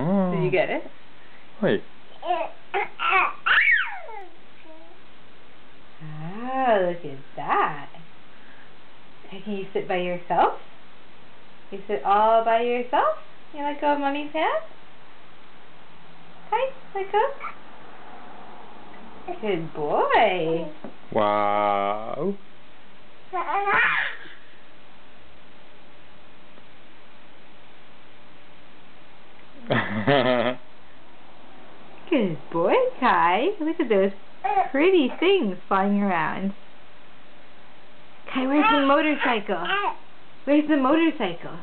Oh. Did you get it? Wait. Ah, look at that. Can you sit by yourself? You sit all by yourself? You let go of Mommy's hand? Hi, let go. Good boy. Wow. Good boy, Kai. Look at those pretty things flying around. Kai, where's the motorcycle? Where's the motorcycle?